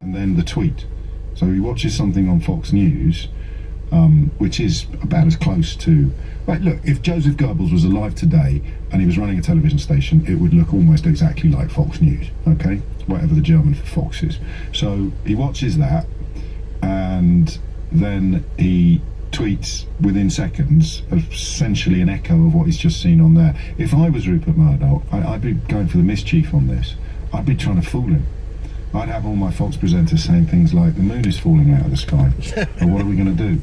and then the tweet. So he watches something on Fox News, which is about as close to... Right, look, if Joseph Goebbels was alive today and he was running a television station, it would look almost exactly like Fox News, okay? Whatever the German for Fox is. So he watches that, and then he tweets within seconds, essentially an echo of what he's just seen on there. If I was Rupert Murdoch, I'd be going for the mischief on this. I'd be trying to fool him. I'd have all my Fox presenters saying things like, the moon is falling out of the sky, or what are we going to do?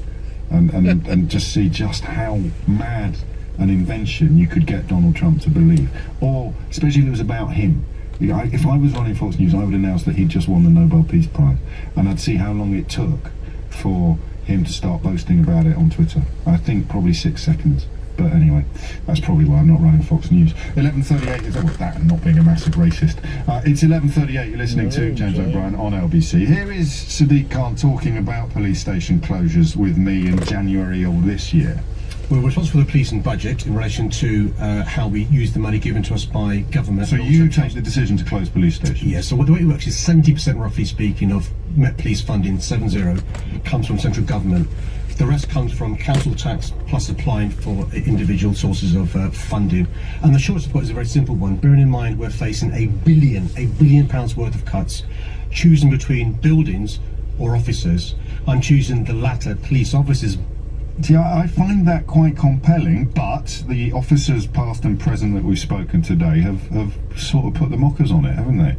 And just see just how mad an invention you could get Donald Trump to believe. Or, especially if it was about him. If I was running Fox News, I would announce that he'd just won the Nobel Peace Prize, and I'd see how long it took for him to start boasting about it on Twitter. I think probably 6 seconds. But anyway, that's probably why I'm not running Fox News. 11:38 is with that and not being a massive racist. It's 11:38. You're listening to James O'Brien on LBC. Here is Sadiq Khan talking about police station closures with me in January of this year. We're responsible for the policing budget in relation to how we use the money given to us by government. So you take the decision to close police stations? Yeah, so the way it works is 70%, roughly speaking, of Met Police funding, 70, comes from central government. The rest comes from council tax plus applying for individual sources of funding. And the shortest of cut is a very simple one. Bearing in mind we're facing a billion pounds worth of cuts, choosing between buildings or officers. I'm choosing the latter, police officers. See, I find that quite compelling, but the officers past and present that we've spoken today have sort of put the mockers on it, haven't they?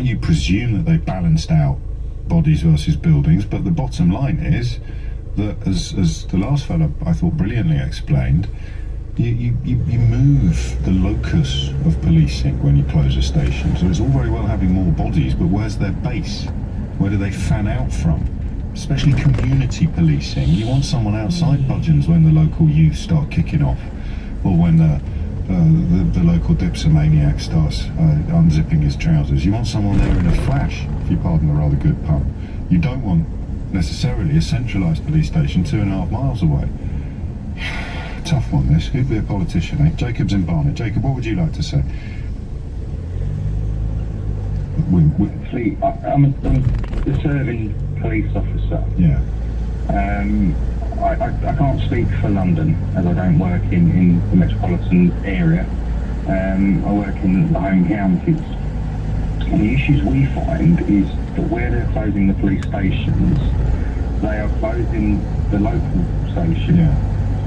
You presume that they balanced out bodies versus buildings, but the bottom line is that, as the last fellow I thought brilliantly explained, you move the locus of policing when you close a station. So it's all very well having more bodies, but where's their base? Where do they fan out from? Especially community policing. You want someone outside Budgeons when the local youth start kicking off, or when the local dipsomaniac starts unzipping his trousers. You want someone there in a flash, if you pardon the rather good pun. You don't want necessarily a centralised police station 2.5 miles away. Tough one, this. Who'd be a politician, eh? Jacob's in Barnet. Jacob, what would you like to say? I'm a serving police officer. Yeah. I can't speak for London, as I don't work in the metropolitan area. I work in the home counties. And the issues we find is that where they're closing the police stations, they are closing the local station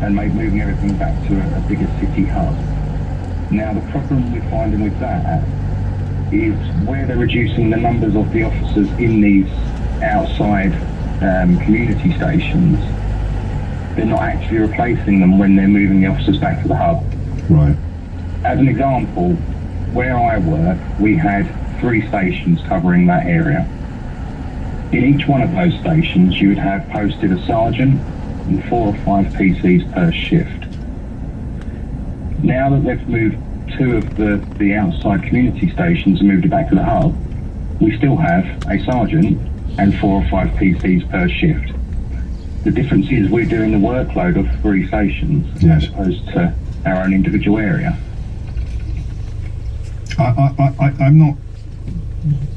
and moving everything back to a bigger city hub. Now, the problem we're finding with that is where they're reducing the numbers of the officers in these outside community stations, they're not actually replacing them when they're moving the officers back to the hub. Right. As an example, where I work, we had 3 stations covering that area. In each one of those stations, you would have posted a sergeant and 4 or 5 PCs per shift. Now that they've moved 2 of the outside community stations and moved it back to the hub, we still have a sergeant and 4 or 5 PCs per shift. The difference is we're doing the workload of 3 stations as opposed to our own individual area. I'm not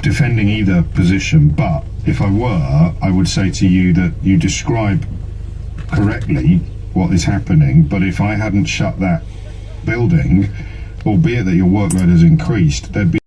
defending either position, but if I were, I would say to you that you describe correctly what is happening, but if I hadn't shut that building, albeit that your workload has increased, there'd be